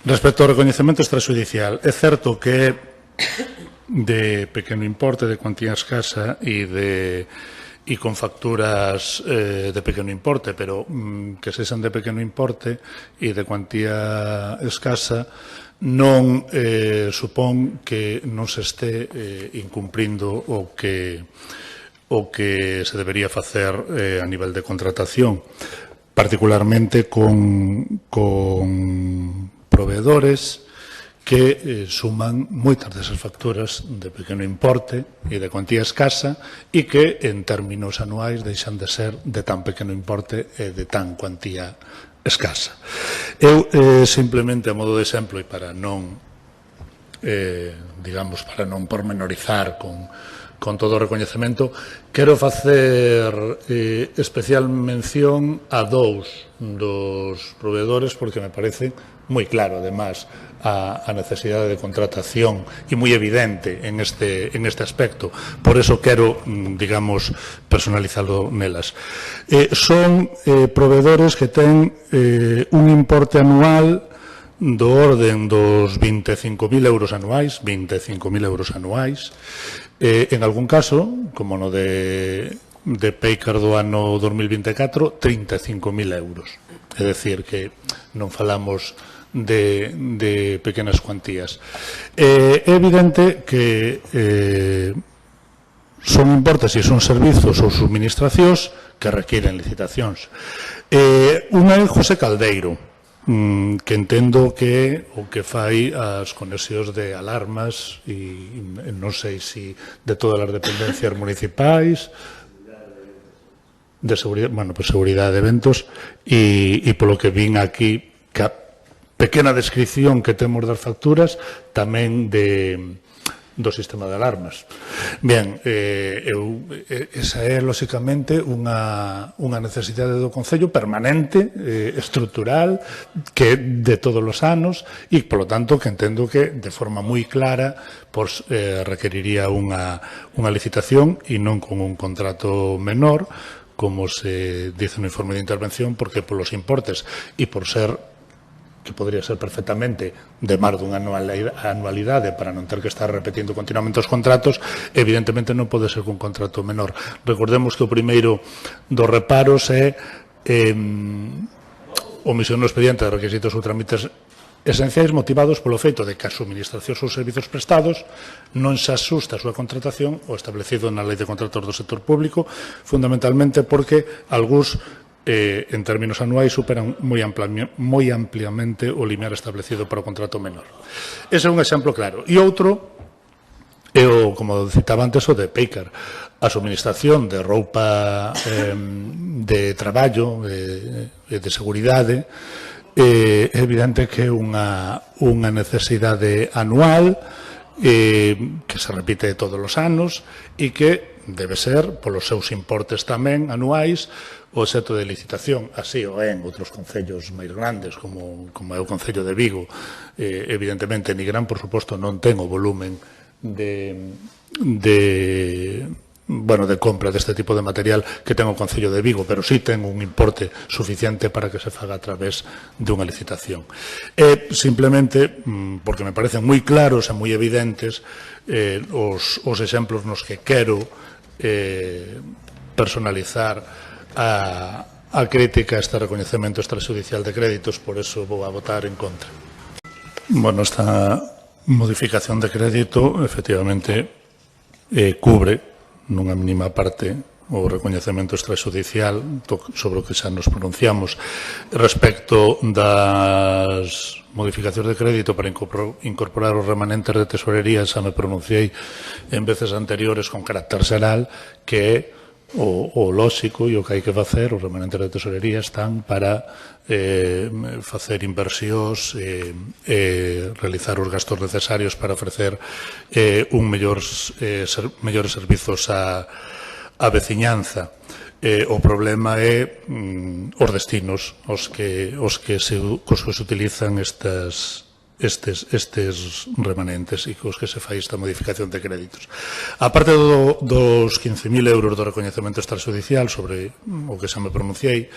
Respecto ao recoñecemento extrajudicial, é certo que de pequeno importe, de cuantía escasa e con facturas de pequeno importe, pero que sexan de pequeno importe e de cuantía escasa non supón que non se este incumprindo o que se debería facer a nivel de contratación, particularmente con proveedores que suman moitas desas facturas de pequeno importe e de cuantía escasa e que en términos anuais deixan de ser de tan pequeno importe e de tan cuantía escasa. Eu simplemente a modo de exemplo e para non para non pormenorizar con todo o recoñecemento, quero facer especial mención a dous dos proveedores porque me parece moi claro, además, a necesidade de contratación e moi evidente en este aspecto. Por eso quero, personalizarlo nelas. Son proveedores que ten un importe anual do orden dos 25.000 euros anuais, en algún caso, como no de Paycar do ano 2024, 35.000 euros. É dicir, que non falamos de pequenas cuantías. É evidente que son importes e son servizos ou suministracións que requiren licitacións. Unha é José Caldeiro, que entendo que o que fai as conexións de alarmas e non sei se de todas as dependencias municipais de seguridade de eventos e polo que vin aquí que a pequena descripción que temos das facturas tamén do sistema de alarmas. Ben, esa é, lóxicamente, unha necesidade do Concello permanente, estrutural, que é de todos os anos e, polo tanto, que entendo que, de forma moi clara, requeriría unha licitación e non con un contrato menor, como se dice no informe de intervención, porque polos importes e por ser que podría ser perfectamente de máis dunha anualidade para non ter que estar repetindo continuamente os contratos, evidentemente non pode ser un contrato menor. Recordemos que o primeiro dos reparos é omisión no expediente de requisitos ou trámites esenciais motivados polo feito de que as suministracións ou servizos prestados non se asusta a súa contratación o establecido na Lei de Contratos do Sector Público, fundamentalmente porque algúns en términos anuais superan moi ampliamente o limiar establecido para o contrato menor. Ese é un exemplo claro. E outro é, como citaba antes, o de Paycar. A suministración de roupa de traballo e de seguridade é evidente que é unha necesidade anual que se repite todos os anos e que debe ser, polos seus importes tamén anuais, o obxecto de licitación. Así o é en outros concellos máis grandes, como é o Concello de Vigo. Evidentemente, Nigrán, por suposto, non ten o volumen de compra deste tipo de material que ten o Concello de Vigo, pero sí ten un importe suficiente para que se faga a través dunha licitación. Simplemente, porque me parecen moi claros e moi evidentes os exemplos nos que quero personalizar a crítica a este recoñecemento extrajudicial de créditos, por eso vou a votar en contra. Bueno, esta modificación de crédito efectivamente cubre nunha mínima parte o recoñecemento extrajudicial sobre o que xa nos pronunciamos. Respecto das modificacións de crédito para incorporar os remanentes de tesorería, xa me pronunciei en veces anteriores con carácter xeral, que é o lóxico e o que hai que facer. Os remanentes de tesorería están para facer inversións e realizar os gastos necesarios para ofrecer mellores servizos á veciñanza. O problema é os destinos cos que se utilizan estes remanentes e cos que se fai esta modificación de créditos. A parte dos 15.000 euros do recoñecemento extrajudicial sobre o que xa me pronunciei,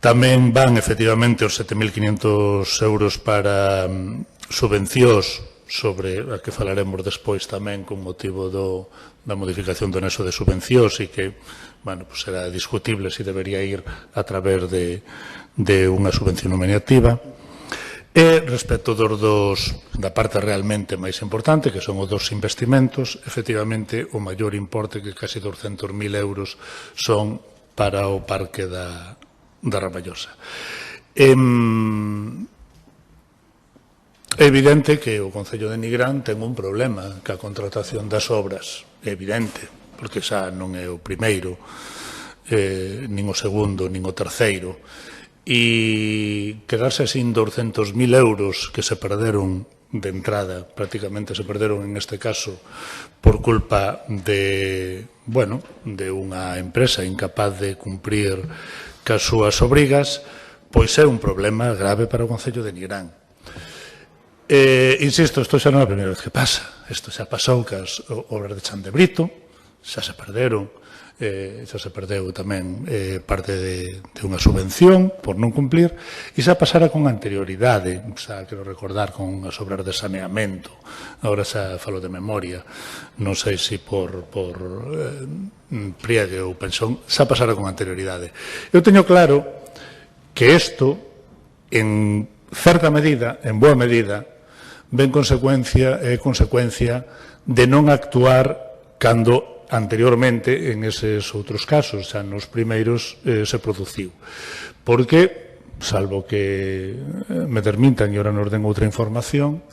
Tamén van, efectivamente, os 7.500 euros para subvencións sobre a que falaremos despois tamén con motivo da modificación do anexo de subvencións e que, bueno, pues será discutible se debería ir a través de unha subvención nominativa. E respecto da parte realmente máis importante, que son os dos investimentos, efectivamente, o maior importe, que casi 200.000 euros, son para o Parque da Ramallosa. É evidente que o Concello de Nigrán ten un problema ca contratación das obras, é evidente, porque xa non é o primeiro, nin o segundo, nin o terceiro, e quedarse sin 200.000 euros que se perderon de entrada, prácticamente se perderon en este caso por culpa de unha empresa incapaz de cumprir cas súas obrigas, pois é un problema grave para o Concello de Nigrán. Insisto, isto xa non é a primeira vez que pasa. Isto xa pasou cas obras de Chan de Brito, xa se perderon, xa se perdeu tamén parte de unha subvención por non cumplir, e xa pasara con anterioridade, xa quero recordar con as obras de saneamento, agora xa falo de memoria, non sei se por priegue ou pensón, xa pasara con anterioridade. Eu teño claro que isto, en certa medida, en boa medida, é consecuencia de non actuar cando anteriormente en eses outros casos, xa nos primeiros se produciu. Porque, salvo que me desmintan e ora nos den outra información,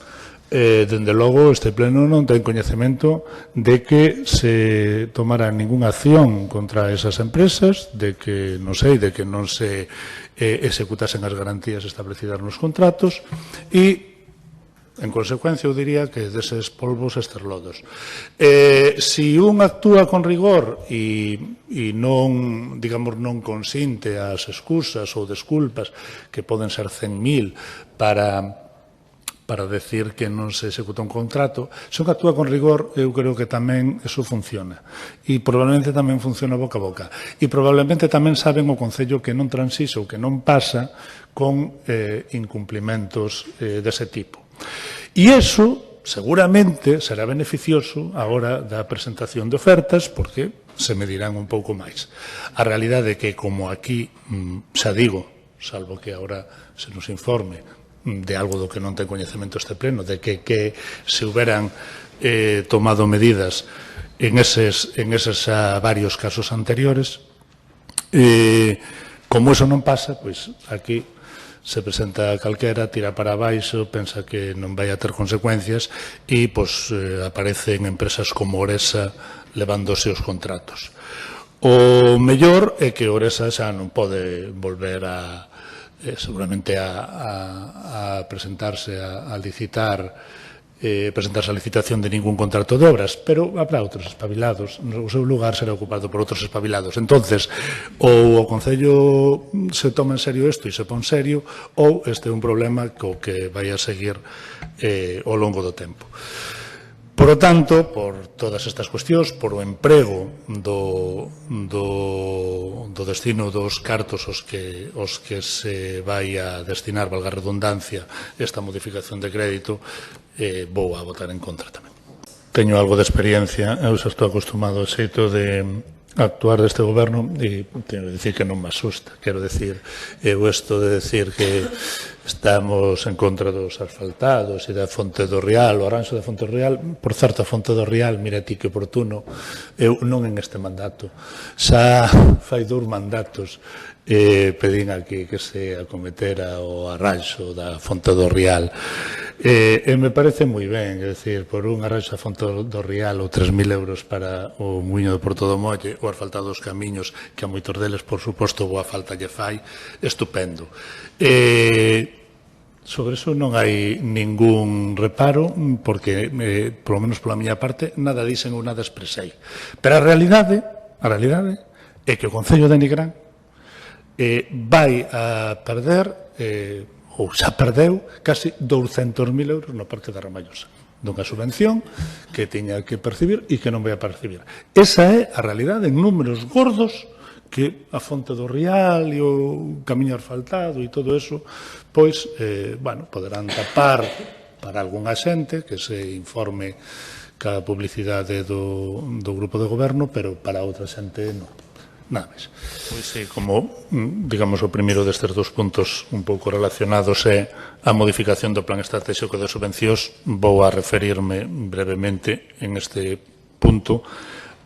dende logo este pleno non ten coñecemento de que se tomara ningunha acción contra esas empresas, de que non se executasen as garantías establecidas nos contratos e, en consecuencia, eu diría que deses polvos estes lodos. Se un actúa con rigor e non, digamos, non consinte as excusas ou desculpas que poden ser 100.000 para decir que non se executa un contrato, se un actúa con rigor, eu creo que tamén eso funciona. E probablemente tamén funciona boca a boca. E probablemente tamén saben o Concello que non transisa ou que non pasa con incumplimentos dese tipo. E iso seguramente será beneficioso a hora da presentación de ofertas porque se medirán un pouco máis. A realidade é que, como aquí xa digo, salvo que agora se nos informe de algo do que non ten coñecemento este pleno, de que se houberan tomado medidas en eses varios casos anteriores, como eso non pasa, pois aquí se presenta calquera, tira para baixo, pensa que non vai a ter consecuencias e aparecen empresas como Oresa levándose os contratos. O mellor é que Oresa xa non pode volver seguramente a presentarse a licitar, presentarse a licitación de ningún contrato de obras, pero habrá outros espabilados, o seu lugar será ocupado por outros espabilados. Entonces, ou o Concello se toma en serio isto e se pon serio, ou este é un problema co que vai a seguir ao longo do tempo. Por lo tanto, por todas estas cuestións, por o emprego do destino dos cartos aos que se vai a destinar, valga a redundancia, esta modificación de crédito, vou a votar en contra tamén. Teño algo de experiencia, eu xa estou acostumado ao xeito de actuar deste goberno e teño que decir que non me asusta. Quero decir, eu isto de decir que estamos en contra dos asfaltados e da Fonte do Rial, o arranxo da Fonte do Rial, por certo, a Fonte do Rial, mira ti que oportuno, eu non en este mandato, xa fai 2 mandatos pedín aquí que se acometera o arranxo da Fonte do Rial. E me parece moi ben, é dicir, por un arranxo da Fonte do Rial ou 3.000 euros para o muiño de Porto do Molle, o asfaltado dos camiños, que a moitos deles, por suposto, boa falta lle fai, estupendo. Sobre eso non hai ningún reparo, porque, polo menos pola miña parte, nada dixen ou nada expresei. Pero a realidade é que o Concello de Nigrán vai a perder, ou xa perdeu, casi 200.000 euros no Parque da Ramallosa, dunha subvención que tiña que percibir e que non vai a percibir. Esa é a realidade en números gordos que a fonte do Rial e o camiño asfaltado e todo eso, pois, bueno, poderán tapar para algunha xente que se informe ca publicidade do grupo de goberno, pero para outra xente non. Nada máis. Pois sí, como, digamos, o primeiro destes dos puntos un pouco relacionados é a modificación do plan estratégico de subvencións, vou a referirme brevemente en este punto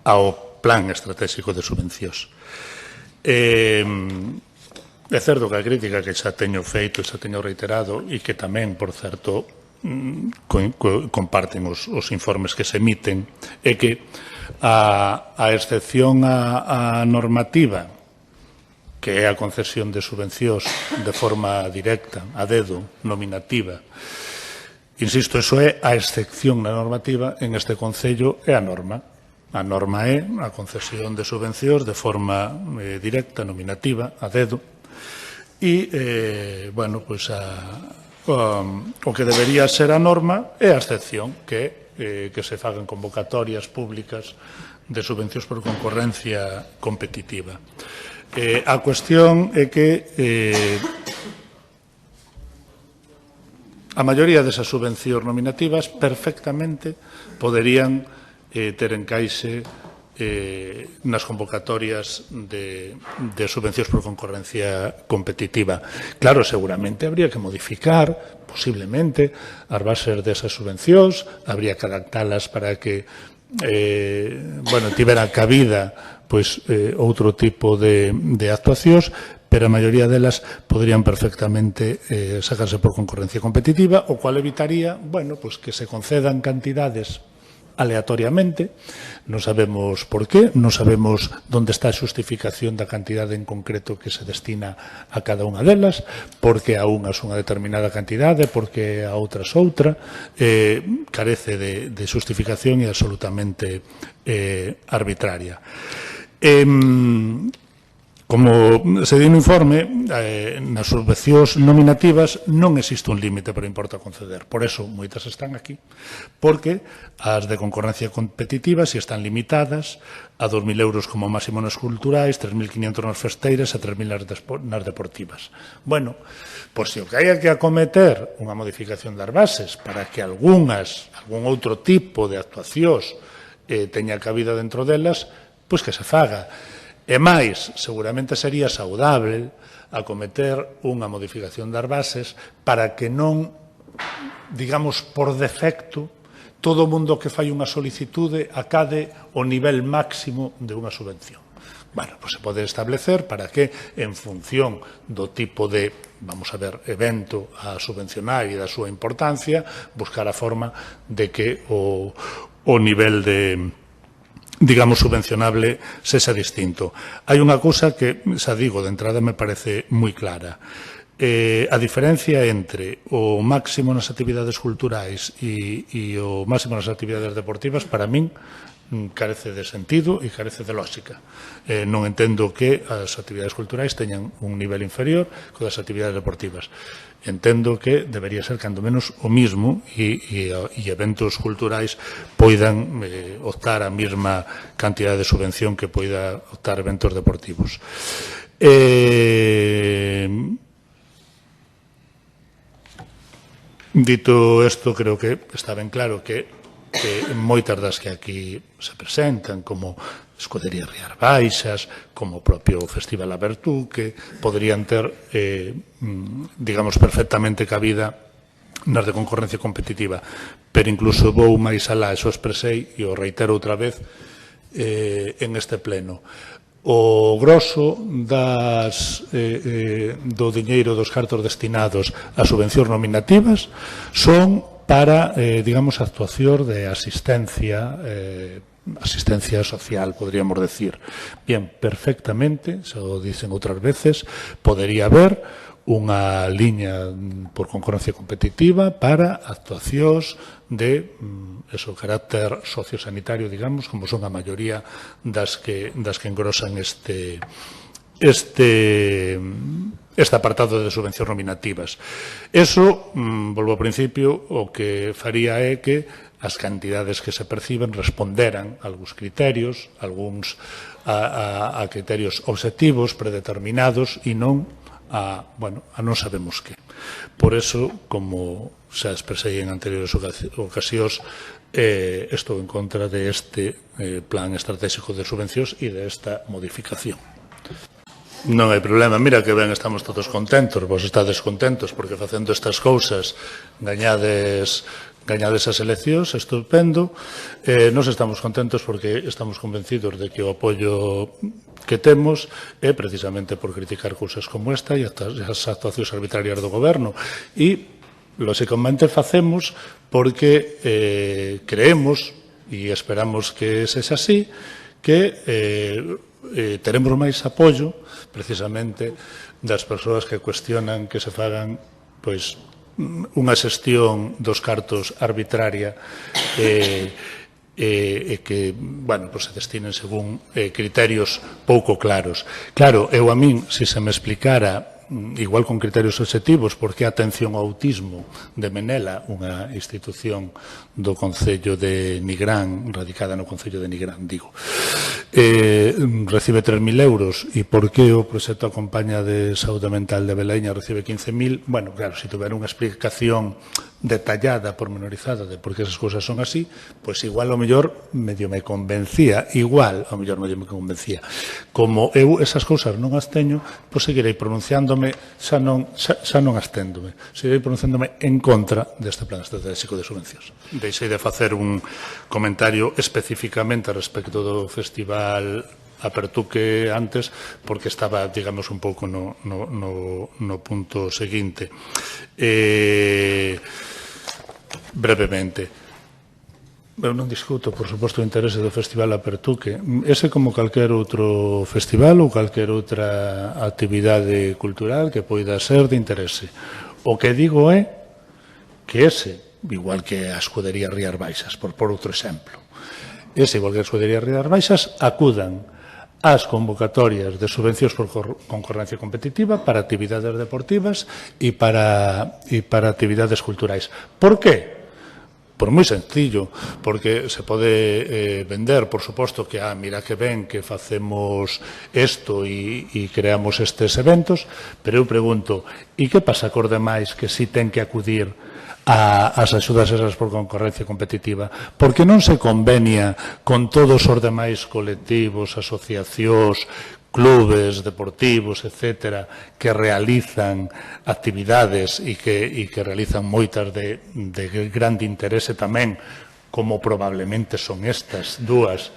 ao plan estratégico de subvencións. É certo que a crítica que xa teño feito, xa teño reiterado, e que tamén, por certo, comparten os informes que se emiten, é que a excepción á normativa, que é a concesión de subvencións de forma directa, a dedo, nominativa, insisto, eso é a excepción na normativa, en este Concello é a norma. A norma é a concesión de subvencións de forma directa, nominativa, a dedo, e, bueno, pois o que debería ser a norma é a excepción, que se fagan convocatorias públicas de subvencións por concorrencia competitiva. A cuestión é que a maioría desas subvencións nominativas perfectamente poderían ter encaixe nas convocatorias de subvencións por concorrencia competitiva. Claro, seguramente habría que modificar, posiblemente, as bases desas subvencións, habría que adaptalas para que tivera cabida outro tipo de actuacións, pero a maioría delas poderían perfectamente sacarse por concorrencia competitiva, o cual evitaría que se concedan cantidades aleatoriamente, non sabemos por qué, non sabemos onde está a xustificación da cantidade en concreto que se destina a cada unha delas, porque a unhas unha determinada cantidade, porque a outras outra, carece de xustificación e absolutamente arbitraria. Como se di no informe, nas subvencións nominativas non existe un límite para o importe a conceder. Por eso, moitas están aquí, porque as de concorrencia competitiva si están limitadas a 2.000 euros como máximo nas culturais, 3.500 nas festeiras e 3.000 nas deportivas. Bueno, pois se o que hai que acometer unha modificación das bases para que algún outro tipo de actuacións teña cabida dentro delas, pois que se faga. E máis, seguramente sería saudable acometer unha modificación das bases para que non, digamos, por defecto, todo o mundo que fai unha solicitude acade o nivel máximo de unha subvención. Bueno, pois se pode establecer para que, en función do tipo de, vamos a ver, evento a subvencionar e da súa importancia, buscar a forma de que o nivel de, digamos, subvencionable sexa distinto. Hai unha cousa que, xa digo, de entrada me parece moi clara. A diferencia entre o máximo nas actividades culturais e o máximo nas actividades deportivas, para min, carece de sentido e carece de lógica. Non entendo que as actividades culturais teñan un nivel inferior que as actividades deportivas. Entendo que debería ser, cando menos, o mismo e eventos culturais poidan optar a mesma cantidad de subvención que poida optar eventos deportivos. Dito isto, creo que está ben claro que moitas das que aquí se presentan, como Escudería Rías Baixas, como o propio Festival Abertú, que poderían ter, digamos, perfectamente cabida nas de concorrencia competitiva. Pero incluso vou máis alá, eso expresei, e o reitero outra vez en este pleno. O grosso do diñeiro dos cartos destinados a subvencións nominativas son para, digamos, actuación de asistencia social, podríamos decir. Bien, perfectamente, se o dicen outras veces, podería haber unha liña por concorrencia competitiva para actuacións de carácter sociosanitario, digamos, como son a maioría das que engrosan este este apartado de subvencións nominativas. Eso, volvo ao principio, o que faría é que as cantidades que se perciben responderan a algúns criterios, a criterios obxectivos, predeterminados, e non a non sabemos que. Por eso, como xa expresei en anteriores ocasións, estou en contra deste plan estratégico de subvencións e desta modificación. Non hai problema, mira que ben estamos todos contentos, vos estades contentos porque facendo estas cousas gañades as eleccións, estupendo. Nos estamos contentos porque estamos convencidos de que o apoio que temos é precisamente por criticar cousas como esta e as actuacións arbitrarias do goberno. E, lóxicamente, facemos porque creemos, e esperamos que sexa así, que teremos máis apoio precisamente das persoas que cuestionan que se fagan unha xestión dos cartos arbitraria e que se destinen según criterios pouco claros. Claro, eu a min, se me explicara igual con criterios obxectivos, porque a atención ao autismo de Menela, unha institución do Concello de Nigrán, radicada no Concello de Nigrán, digo, recibe 3.000 euros, e por que o proxecto Acompaña de Saúde Mental de Beleña recibe 15.000? Bueno, claro, se tuver unha explicación detallada, pormenorizada, de por que esas cousas son así, pois igual, ao mellor, medio me convencía, Como eu esas cousas non as teño, pois seguirei pronunciándome, xa non asténdome, seguirei pronunciándome en contra deste plan estratégico de subvencións. Deixei de facer un comentario especificamente respecto do Festival Apertuque antes, porque estaba, digamos, un pouco no punto seguinte. Brevemente. Eu non discuto, por suposto, o interese do Festival Apertuque. Ese, como calquer outro festival ou calquer outra actividade cultural que poida ser de interese. O que digo é que ese, igual que a Escudería Rías Baixas, por outro exemplo, igual que a Escudería Rías Baixas, acudan ás convocatorias de subvencións por concorrencia competitiva para actividades deportivas e para actividades culturais. Por que? Por moi sencillo, porque se pode vender, por suposto, que mira que ben que facemos isto e creamos estes eventos, pero eu pregunto, e que pasa cos demais que si ten que acudir ás axudas esas por concorrencia competitiva? Porque non se convenia con todos os demais colectivos, asociacións, clubes deportivos, etcétera, que realizan actividades e que realizan moitas de grande interese tamén, como probablemente son estas dúas.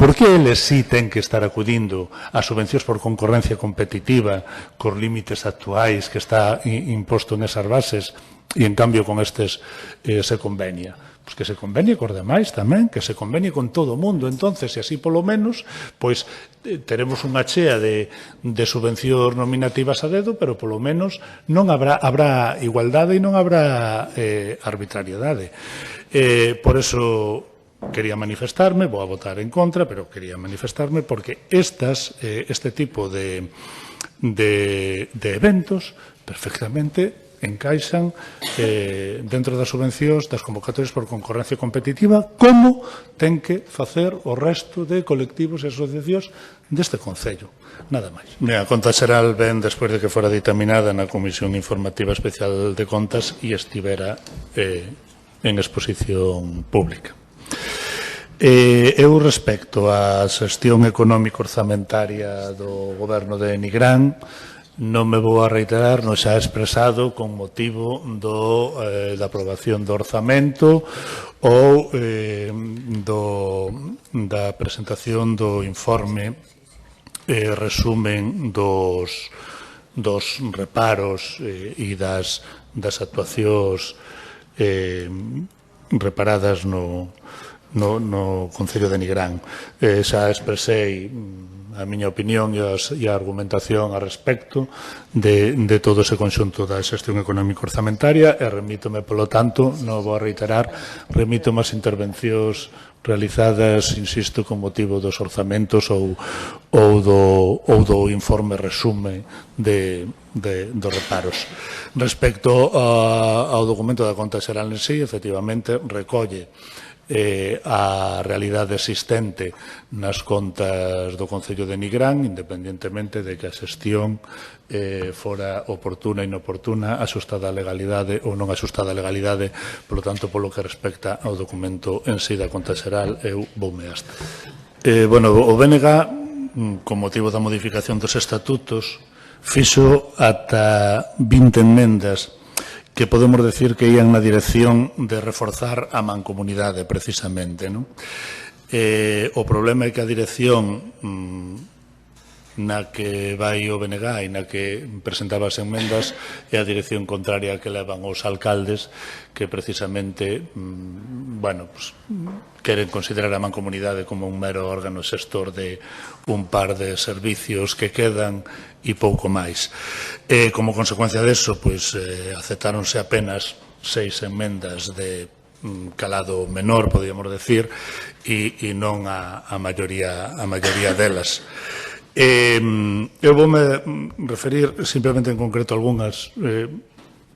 Por que eles sí ten que estar acudindo a subvencións por concorrencia competitiva cos límites actuais que está imposto nesas bases e, en cambio, con estes se convenia? Pois que se convenie cos demais tamén, que se convenie con todo o mundo. Entonces, e así polo menos, pois teremos unha chea de subvencións nominativas a dedo, pero polo menos non habrá igualdade e non habrá arbitrariedade. Por eso quería manifestarme, vou a votar en contra, pero quería manifestarme porque este tipo de eventos perfectamente encaixan dentro das subvencións das convocatorias por concorrencia competitiva, como ten que facer o resto de colectivos e asociacións deste Concello. Nada máis. A conta xeral ven despois de que fora ditaminada na Comisión Informativa Especial de Contas e estivera en exposición pública. Eu, respecto á xestión económica orzamentaria do goberno de Nigrán, non me vou a reiterar no xa expresado con motivo da aprobación do orzamento ou da presentación do informe resumen dos reparos e das actuacións reparadas no Concello de Nigrán. Xa expresei a miña opinión e a argumentación a respecto de todo ese conxunto da xestión económica orzamentaria e remítome, polo tanto, non vou a reiterar, remítome as intervencións realizadas, insisto, con motivo dos orzamentos ou do informe resume dos reparos. Respecto ao documento da Conta Xeral en sí, efectivamente, recolle a realidade existente nas contas do Concello de Nigrán, independentemente de que a xestión fora oportuna e inoportuna, axustada á legalidade ou non axustada á legalidade. Polo tanto, polo que respecta ao documento en sí da Conta Xeral, eu voume hasta. O BNG, con motivo da modificación dos estatutos, fixo ata 20 enmendas que podemos decir que ían na dirección de reforzar a mancomunidade, precisamente. O problema é que a dirección na que vai o BNG e na que presentaba as enmendas é a dirección contraria a que levan os alcaldes, que precisamente queren considerar a mancomunidade como un mero órgano xestor de un par de servicios que quedan e pouco máis. Como consecuencia deso, aceptáronse apenas 6 enmendas de calado menor, podíamos decir, e non a maioría delas. Eu voume referir simplemente en concreto a algunhas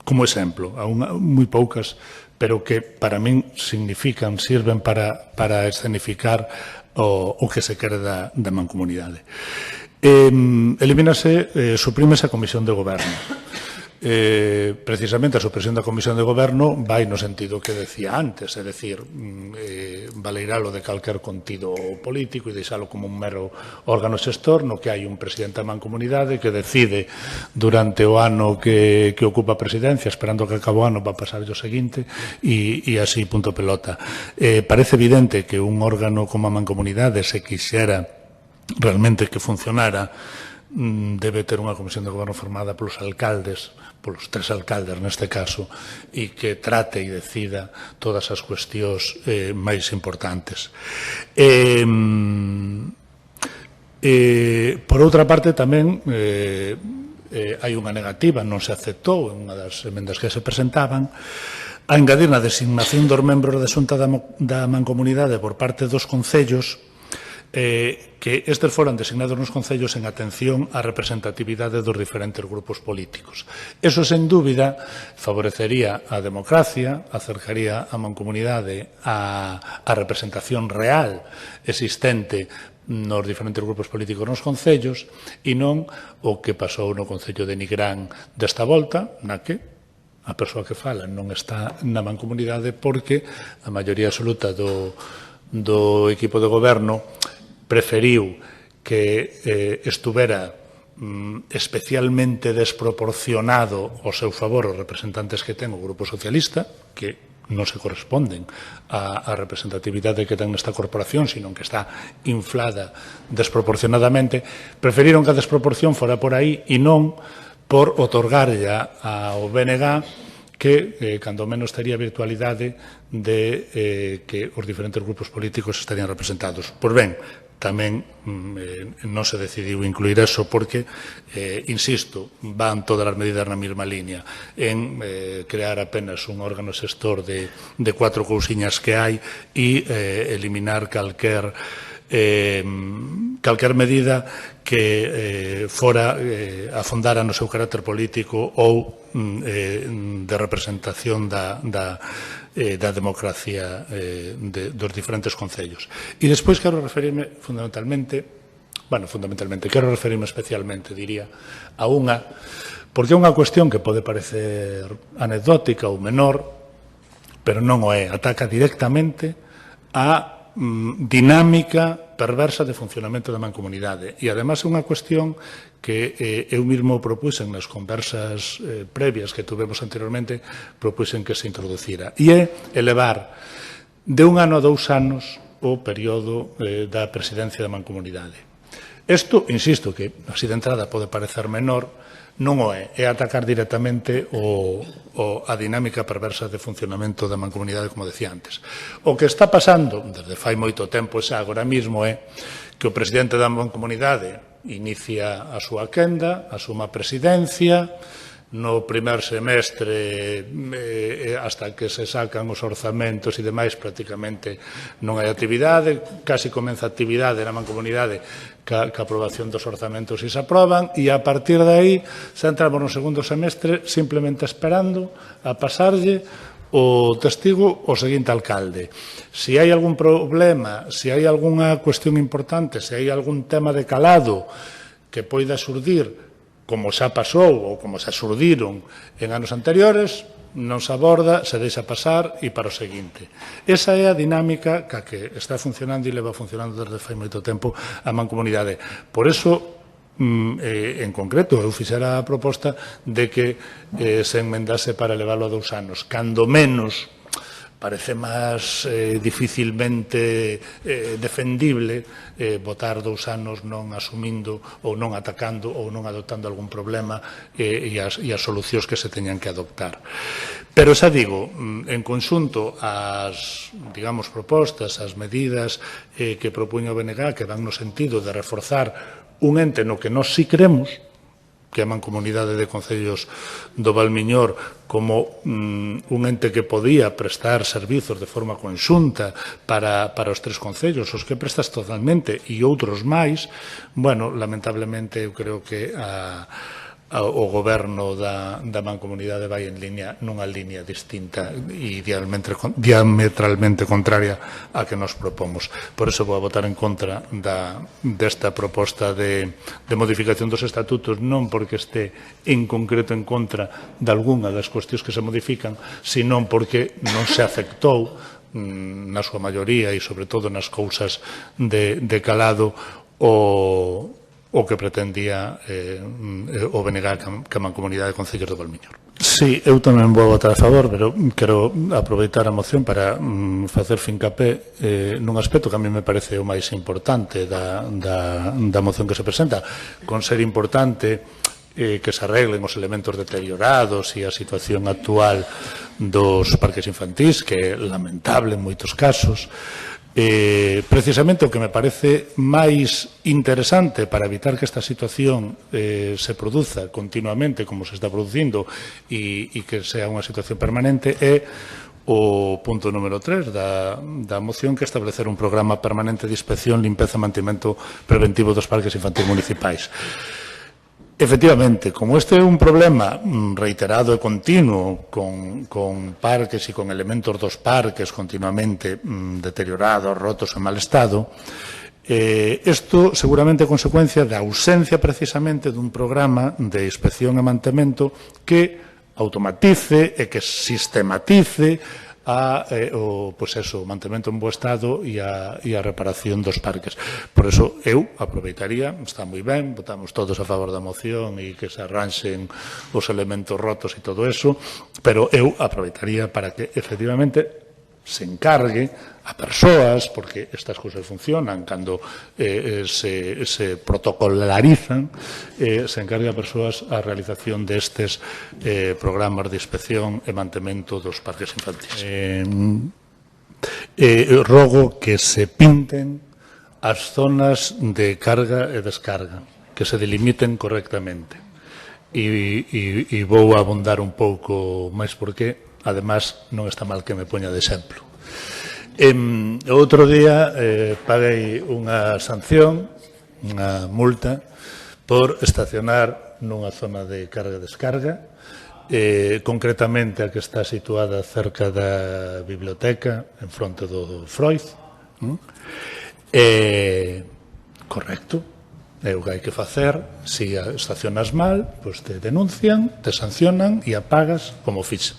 como exemplo, a moi poucas, pero que para min sirven para escenificar o que se quere da mancomunidade. Suprímese a Comisión de Goberno. Precisamente a supresión da Comisión de Goberno vai no sentido que decía antes, é dicir, valeiralo de calquer contido político e deixalo como un mero órgano xestor no que hai un presidente da mancomunidade que decide durante o ano que ocupa a presidencia, esperando que acabe o ano para pasar o seguinte e así punto pelota. Parece evidente que un órgano como a mancomunidade, se quixera realmente que funcionara, debe ter unha comisión de goberno formada polos alcaldes, polos 3 alcaldes neste caso, e que trate e decida todas as cuestións máis importantes. Por outra parte, tamén hai unha negativa, non se aceptou en unha das emendas que se presentaban, a engadir na designación dos membros da Xunta da Mancomunidade por parte dos concellos que estes foran designados nos concellos en atención á representatividade dos diferentes grupos políticos. Eso, sen dúbida, favorecería a democracia, acercaría a mancomunidade á representación real existente nos diferentes grupos políticos nos concellos e non o que pasou no Concello de Nigrán desta volta, na que a persoa que fala non está na mancomunidade porque a maioría absoluta do equipo de goberno preferiu que estuvera especialmente desproporcionado ao seu favor os representantes que ten o Grupo Socialista, que non se corresponden á representatividade que ten nesta corporación, sino que está inflada desproporcionadamente, preferiron que a desproporción fora por aí e non por otorgarlle ao BNG que, cando menos, tería virtualidade de que os diferentes grupos políticos estarían representados. Pois ben, tamén non se decidiu incluir eso porque, insisto, van todas as medidas na mesma línea en crear apenas un órgano xestor de 4 cousiñas que hai e eliminar calquer medida que fora afondara no seu carácter político ou de representación da democracia dos diferentes concellos. E despois quero referirme quero referirme especialmente, diría, a unha, porque é unha cuestión que pode parecer anecdótica ou menor, pero non o é, ataca directamente a dinámica perversa de funcionamento da mancomunidade. E, además, é unha cuestión que eu mesmo propuxen nas conversas previas que tuvemos anteriormente, propuxen que se introducira. E é elevar de 1 ano a 2 anos o período da presidencia da mancomunidade. Isto, insisto, que así de entrada pode parecer menor, Non o é atacar directamente a dinámica perversa de funcionamento da mancomunidade, como decía antes. O que está pasando, desde fai moito tempo xa agora mismo, é que o presidente da mancomunidade inicia a súa quenda, asuma a presidencia, no primer semestre, hasta que se sacan os orzamentos e demais, prácticamente non hai actividade, casi comeza a actividade na mancomunidade ca aprobación dos orzamentos e se aproban, e a partir de aí, xa entramos no segundo semestre simplemente esperando a pasarlle o testigo o seguinte alcalde. Se hai algún problema, se hai algunha cuestión importante, se hai algún tema de calado que poida surdir, como xa pasou ou como xa surdiron en anos anteriores, non se aborda, se deixa pasar e para o seguinte. Esa é a dinámica que está funcionando e leva funcionando desde fai moito tempo a mancomunidade. Por iso, en concreto, eu fixera a proposta de que se enmendase para leválo a 2 anos. Cando menos parece máis dificilmente defendible votar 2 anos non asumindo ou non atacando ou non adoptando algún problema e as solucións que se teñan que adoptar. Pero xa digo, en conxunto as, digamos, propostas, as medidas que propuño o BNG, que van no sentido de reforzar un ente no que nós sí creemos, que é a Mancomunidade de Concellos do Valmiñor, como un ente que podía prestar servizos de forma conxunta para os 3 concellos, os que prestas totalmente e outros máis, bueno, lamentablemente eu creo que o goberno da Mancomunidade vai en liña, nunha liña distinta e diametralmente contraria a que nos propomos. Por iso vou a votar en contra desta proposta de modificación dos estatutos, non porque este en concreto en contra de algunha das cuestións que se modifican, senón porque non se aceptou na súa maioría e sobre todo nas cousas de calado o que pretendía o BNG que a Mancomunidade de Concellos do Valmiñor. Sí, eu tamén vou votar a favor, pero quero aproveitar a moción para facer fincapé nun aspecto que a mí me parece o máis importante da moción que se presenta, con ser importante que se arreglen os elementos deteriorados e a situación actual dos parques infantís, que é lamentable en moitos casos. Precisamente o que me parece máis interesante para evitar que esta situación se produza continuamente como se está producindo e que sea unha situación permanente é o punto número 3 da moción, que establecer un programa permanente de inspección, limpeza e mantemento preventivo dos parques infantis municipais. Efectivamente, como este é un problema reiterado e continuo con parques e con elementos dos parques continuamente deteriorados, rotos en mal estado, isto seguramente é consecuencia da ausencia precisamente dun programa de inspección e mantemento que automatice e que sistematice o mantemento en bo estado e a reparación dos parques. Por iso eu aproveitaría, está moi ben, votamos todos a favor da moción e que se arranxen os elementos rotos e todo eso, pero eu aproveitaría para que efectivamente se encargue a persoas, porque estas cousas funcionan cando se protocolarizan, se encargue a persoas a realización destes programas de inspección e mantemento dos parques infantis. Rogo que se pinten as zonas de carga e descarga, que se delimiten correctamente. E vou abondar un pouco máis porque además, non está mal que me poña de exemplo. O outro día paguei unha sanción, unha multa, por estacionar nunha zona de carga e descarga, concretamente a que está situada cerca da biblioteca, en fronte do Freud. Correcto. É o que hai que facer. Se estacionas mal, pois te denuncian, te sancionan e a pagas como fixen.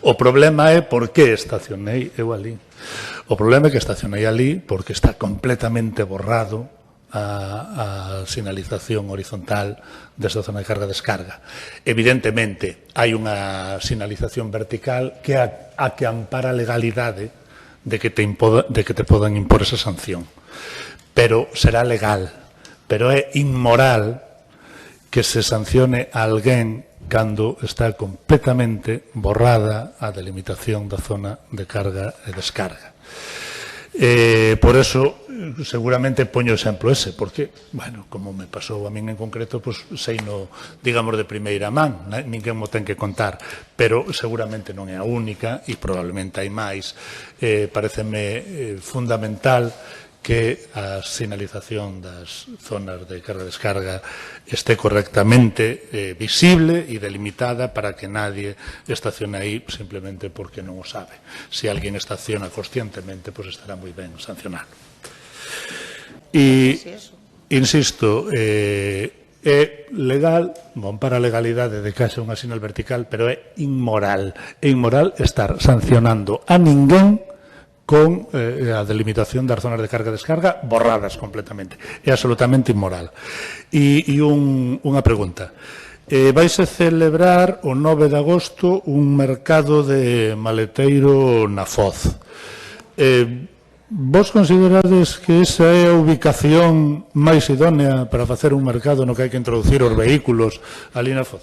O problema é por que estacionei eu ali. O problema é que estacionei ali porque está completamente borrado a sinalización horizontal desta zona de carga-descarga. Evidentemente, hai unha sinalización vertical que a que ampara a legalidade de que te podan impor esa sanción. Pero será legal. Pero é inmoral que se sancione a alguén cando está completamente borrada a delimitación da zona de carga e descarga. Por eso, seguramente poño o exemplo ese, porque, bueno, como me pasou a min en concreto, pois sei no, digamos, de primeira man, ninguén mo ten que contar, pero seguramente non é a única e probablemente hai máis. Pareceme fundamental que a sinalización das zonas de carga-descarga esté correctamente visible e delimitada para que nadie estacione aí simplemente porque non o sabe. Se alguén estaciona conscientemente, pois estará moi ben sancionado. E, insisto, é legal, non para a legalidade de que haxa unha sinal vertical, pero é inmoral. É inmoral estar sancionando a ninguén con a delimitación das zonas de carga-descarga borradas completamente. É absolutamente inmoral. E unha pregunta. Vaise celebrar o 9 de agosto un mercado de maleteiro na Foz. Vos considerades que esa é a ubicación máis idónea para facer un mercado no que hai que introducir os vehículos ali na Foz?